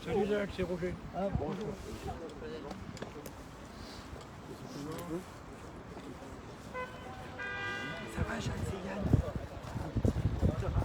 Salut Jacques, c'est Roger. Bonjour. Ça va, Jacques, c'est Yann. Ça va.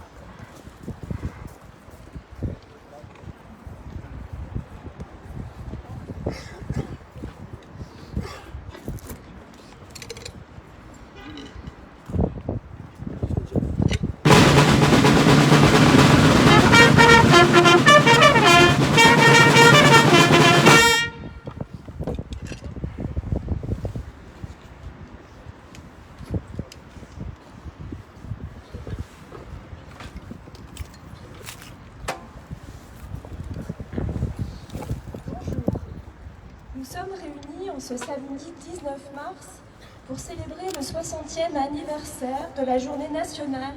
Nous sommes réunis en ce samedi 19 mars pour célébrer le 60e anniversaire de la Journée nationale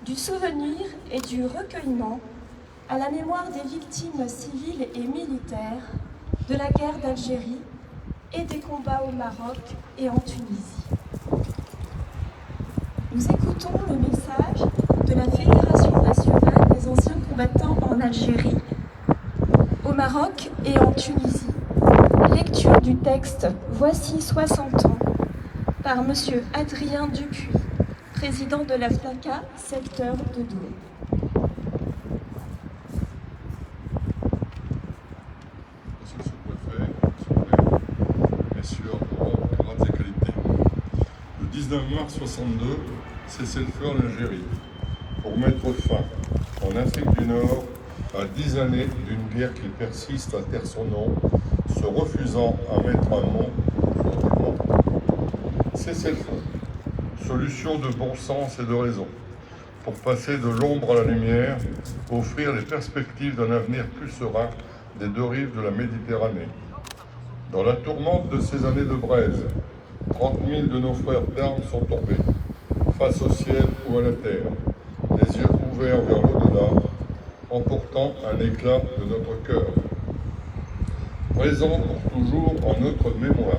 du souvenir et du recueillement à la mémoire des victimes civiles et militaires de la guerre d'Algérie et des combats au Maroc et en Tunisie. Nous écoutons le message de la Fédération nationale des anciens combattants en Algérie, au Maroc et en Tunisie. Lecture du texte « Voici 60 ans » par M. Adrien Dupuis, président de la FLACA, secteur de Douai. Monsieur le sous-préfet, monsieur le maire, messieurs, grades et qualités. Le 19 mars 62, cessez-le-feu en Algérie pour mettre fin en Afrique du Nord à 10 années d'une guerre qui persiste à taire son nom, se refusant à mettre un mot sur tout le monde. Cessez-le-feu, solution de bon sens et de raison, pour passer de l'ombre à la lumière, offrir les perspectives d'un avenir plus serein des deux rives de la Méditerranée. Dans la tourmente de ces années de braise, 30 000 de nos frères d'armes sont tombés, face au ciel ou à la terre, les yeux ouverts vers l'au-delà, emportant un éclat de notre cœur. Présents pour toujours en notre mémoire,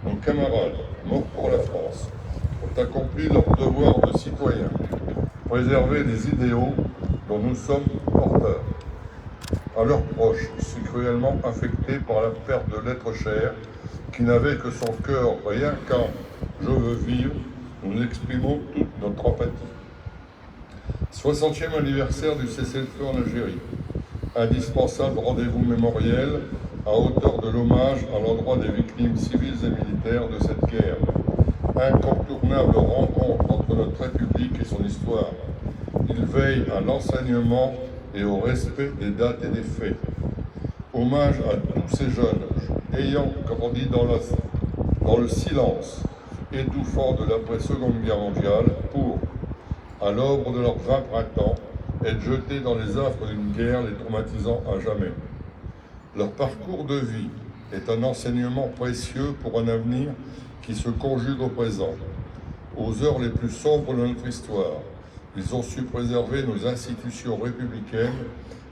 nos camarades morts pour la France ont accompli leur devoir de citoyens, préserver les idéaux dont nous sommes porteurs. À leurs proches, si cruellement affectés par la perte de l'être cher, qui n'avait que son cœur rien qu'un « je veux vivre », nous exprimons toute notre empathie. 60e anniversaire du cessez-le-feu en Algérie. Indispensable rendez-vous mémoriel à hauteur de l'hommage à l'endroit des victimes civiles et militaires de cette guerre. Incontournable rencontre entre notre République et son histoire. Il veille à l'enseignement et au respect des dates et des faits. Hommage à tous ces jeunes ayant grandi dans le silence étouffant de l'après-seconde guerre mondiale pour, à l'aube de leurs 20 printemps, être jetés dans les affres d'une guerre les traumatisant à jamais. Leur parcours de vie est un enseignement précieux pour un avenir qui se conjugue au présent. Aux heures les plus sombres de notre histoire, ils ont su préserver nos institutions républicaines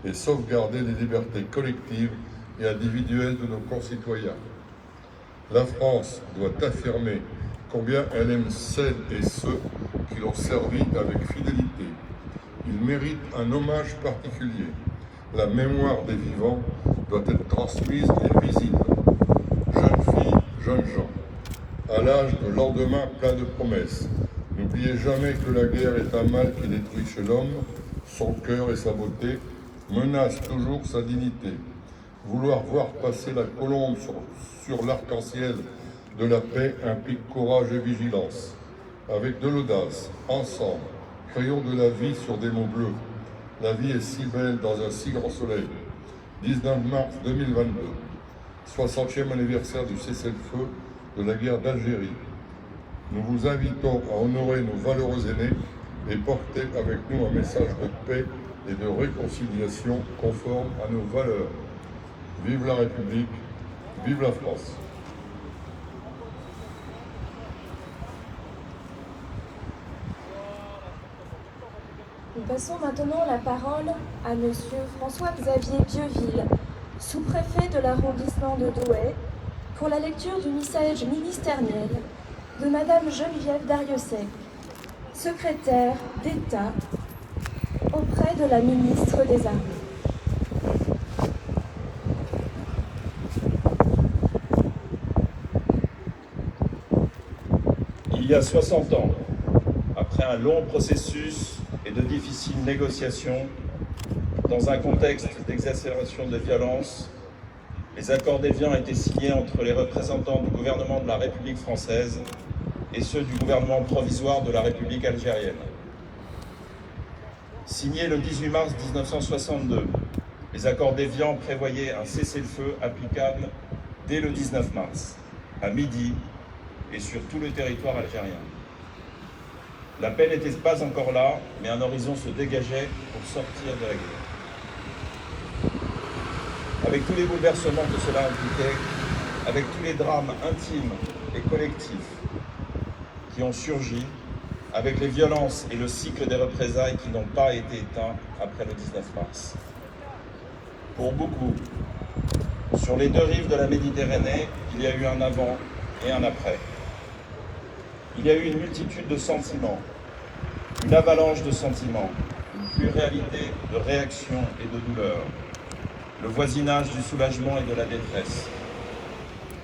et sauvegarder les libertés collectives et individuelles de nos concitoyens. La France doit affirmer combien elle aime celles et ceux qui l'ont servi avec fidélité. Ils méritent un hommage particulier. La mémoire des vivants doit être transmise et visible. Jeunes filles, jeunes gens, à l'âge de lendemain plein de promesses, n'oubliez jamais que la guerre est un mal qui détruit chez l'homme son cœur et sa beauté, menace toujours sa dignité. Vouloir voir passer la colombe sur l'arc-en-ciel de la paix implique courage et vigilance. Avec de l'audace, ensemble, créons de la vie sur des mots bleus. La vie est si belle dans un si grand soleil. 19 mars 2022, 60e anniversaire du cessez-le-feu de la guerre d'Algérie. Nous vous invitons à honorer nos valeureux aînés et porter avec nous un message de paix et de réconciliation conforme à nos valeurs. Vive la République, vive la France. Nous passons maintenant la parole à Monsieur François-Xavier Vieuxville, sous-préfet de l'arrondissement de Douai, pour la lecture du message ministériel de Madame Geneviève Darrieussecq, secrétaire d'État auprès de la ministre des Armées. Il y a 60 ans, après un long processus et de difficiles négociations, dans un contexte d'exacerbation de violence, les accords d'Évian étaient signés entre les représentants du gouvernement de la République française et ceux du gouvernement provisoire de la République algérienne. Signés le 18 mars 1962, les accords d'Évian prévoyaient un cessez-le-feu applicable dès le 19 mars, à midi et sur tout le territoire algérien. La paix n'était pas encore là, mais un horizon se dégageait pour sortir de la guerre. Avec tous les bouleversements que cela impliquait, avec tous les drames intimes et collectifs qui ont surgi, avec les violences et le cycle des représailles qui n'ont pas été éteints après le 19 mars. Pour beaucoup, sur les deux rives de la Méditerranée, il y a eu un avant et un après. Il y a eu une multitude de sentiments, une avalanche de sentiments, une pluralité de réactions et de douleurs, le voisinage du soulagement et de la détresse.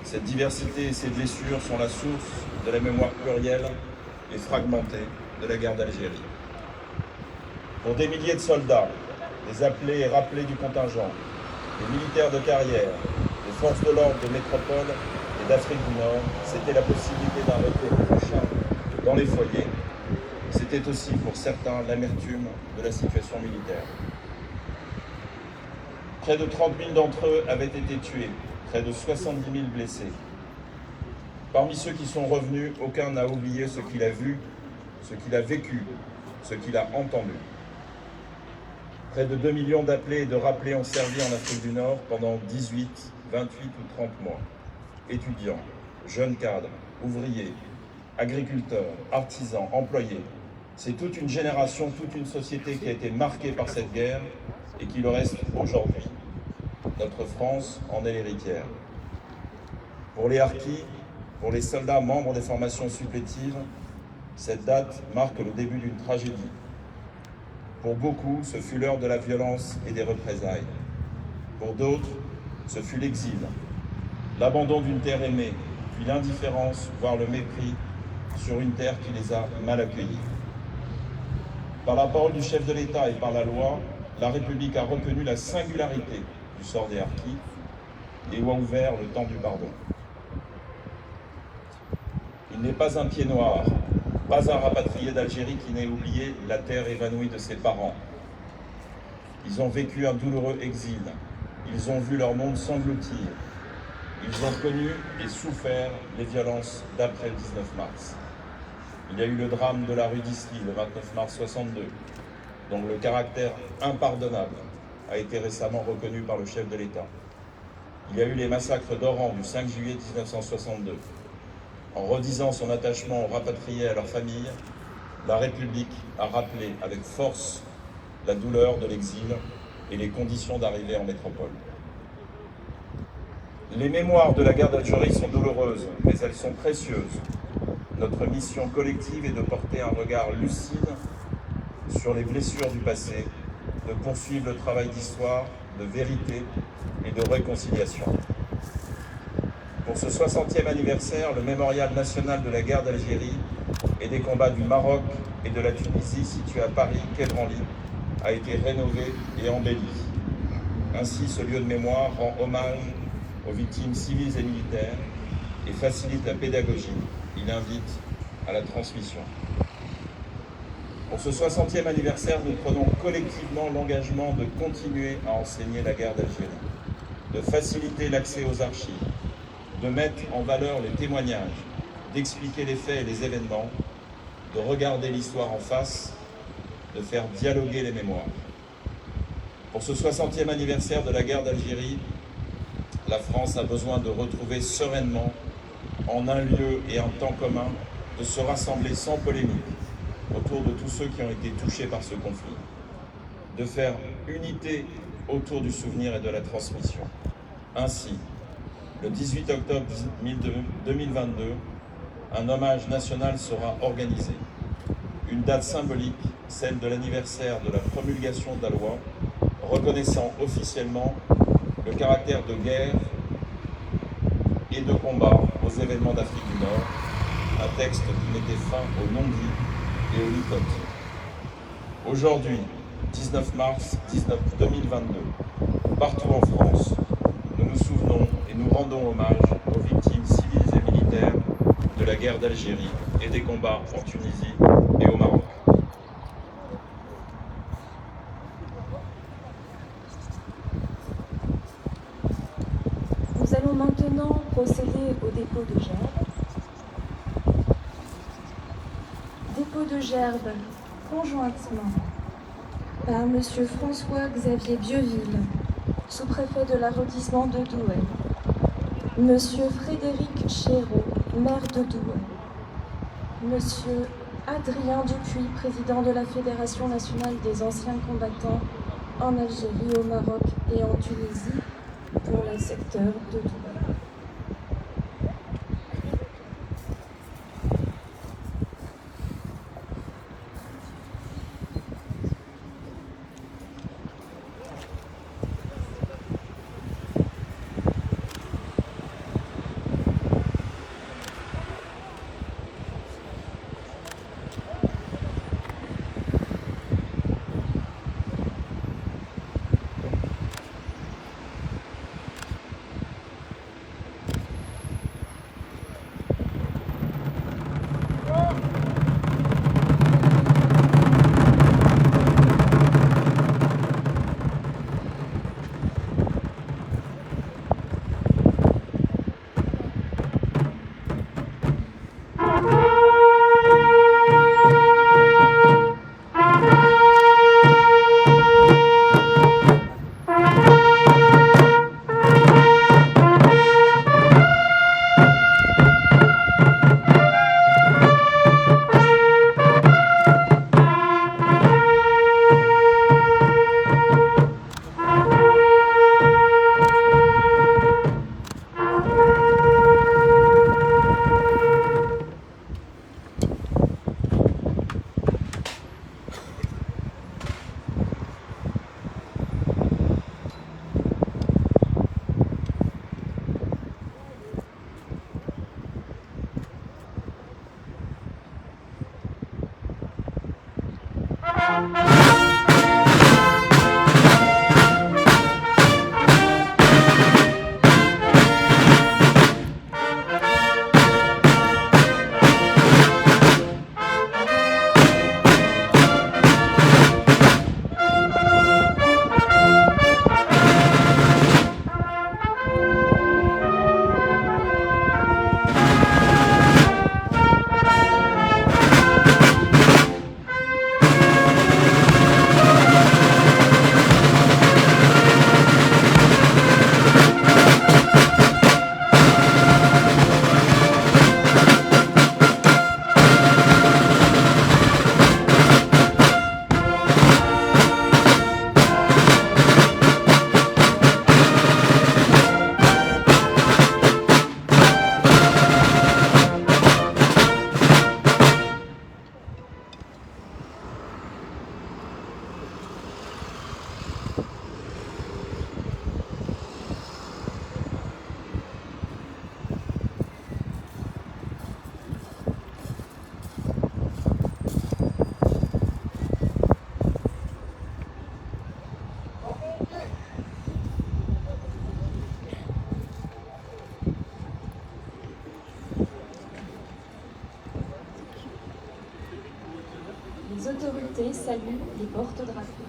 Cette diversité et ces blessures sont la source de la mémoire plurielle et fragmentée de la guerre d'Algérie. Pour des milliers de soldats, des appelés et rappelés du contingent, des militaires de carrière, des forces de l'ordre de métropole et d'Afrique du Nord, c'était la possibilité d'un retour prochain dans les foyers. C'était aussi pour certains l'amertume de la situation militaire. Près de 30 000 d'entre eux avaient été tués, près de 70 000 blessés. Parmi ceux qui sont revenus, aucun n'a oublié ce qu'il a vu, ce qu'il a vécu, ce qu'il a entendu. Près de 2 millions d'appelés et de rappelés ont servi en Afrique du Nord pendant 18, 28 ou 30 mois. Étudiants, jeunes cadres, ouvriers, agriculteurs, artisans, employés. C'est toute une génération, toute une société qui a été marquée par cette guerre et qui le reste aujourd'hui. Notre France en est l'héritière. Pour les harkis, pour les soldats membres des formations supplétives, cette date marque le début d'une tragédie. Pour beaucoup, ce fut l'heure de la violence et des représailles. Pour d'autres, ce fut l'exil, l'abandon d'une terre aimée, puis l'indifférence, voire le mépris, sur une terre qui les a mal accueillis. Par la parole du chef de l'État et par la loi, la République a reconnu la singularité du sort des harkis et a ouvert le temps du pardon. Il n'est pas un pied noir, pas un rapatrié d'Algérie qui n'ait oublié la terre évanouie de ses parents. Ils ont vécu un douloureux exil, ils ont vu leur monde s'engloutir, ils ont connu et souffert les violences d'après le 19 mars. Il y a eu le drame de la rue d'Isly le 29 mars 62, dont le caractère impardonnable a été récemment reconnu par le chef de l'État. Il y a eu les massacres d'Oran du 5 juillet 1962. En redisant son attachement aux rapatriés et à leurs familles, la République a rappelé avec force la douleur de l'exil et les conditions d'arrivée en métropole. Les mémoires de la guerre d'Algérie sont douloureuses, mais elles sont précieuses. Notre mission collective est de porter un regard lucide sur les blessures du passé, de poursuivre le travail d'histoire, de vérité et de réconciliation. Pour ce 60e anniversaire, le mémorial national de la guerre d'Algérie et des combats du Maroc et de la Tunisie, situé à Paris, quai Branly, a été rénové et embelli. Ainsi, ce lieu de mémoire rend hommage aux victimes civiles et militaires et facilite la pédagogie. Il invite à la transmission. Pour ce 60e anniversaire, nous prenons collectivement l'engagement de continuer à enseigner la guerre d'Algérie, de faciliter l'accès aux archives, de mettre en valeur les témoignages, d'expliquer les faits et les événements, de regarder l'histoire en face, de faire dialoguer les mémoires. Pour ce 60e anniversaire de la guerre d'Algérie, la France a besoin de retrouver sereinement, en un lieu et un temps commun, de se rassembler sans polémique autour de tous ceux qui ont été touchés par ce conflit, de faire unité autour du souvenir et de la transmission. Ainsi, le 18 octobre 2022, un hommage national sera organisé. Une date symbolique, celle de l'anniversaire de la promulgation de la loi, reconnaissant officiellement le caractère de guerre et de combat aux événements d'Afrique du Nord, un texte qui mettait fin au non-dit et au licote. Aujourd'hui, 19 mars 2022, partout en France, nous nous souvenons et nous rendons hommage aux victimes civiles et militaires de la guerre d'Algérie et des combats en Tunisie et au Maroc. Nous allons maintenant procéder au dépôt de gerbes. Dépôt de gerbes conjointement par M. François-Xavier Bieville, sous-préfet de l'arrondissement de Douai, M. Frédéric Chéreau, maire de Douai, M. Adrien Dupuis, président de la Fédération nationale des anciens combattants en Algérie, au Maroc et en Tunisie, pour le secteur de Douai. Les autorités saluent les porte-drapeaux.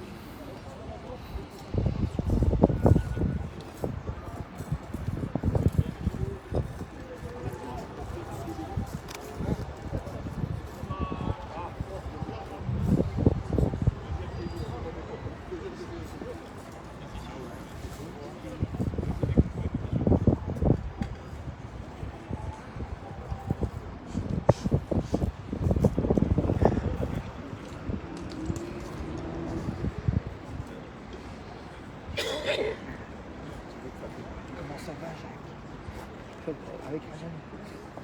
Comment ça va, Jacques? Avec la jeune.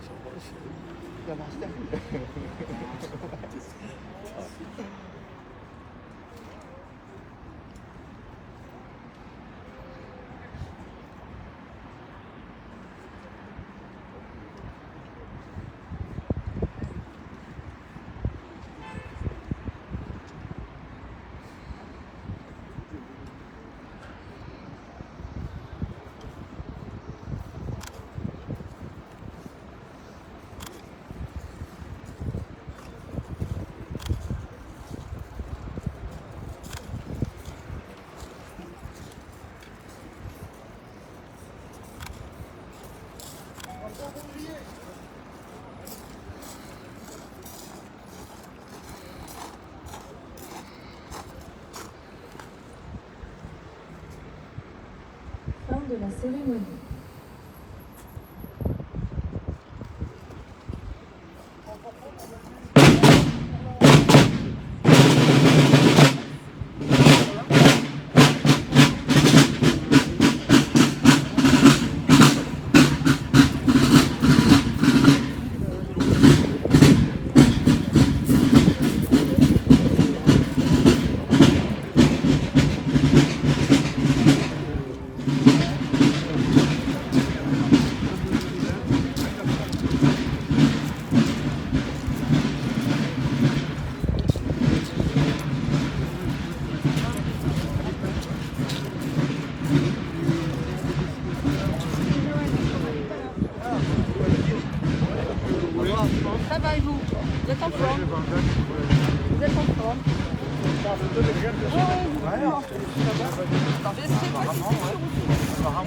Ça va, de la cérémonie. Ça va et vous? Vous êtes en forme? Vous êtes en forme? Oui, oui, vous pouvez. Attendez, c'est quoi?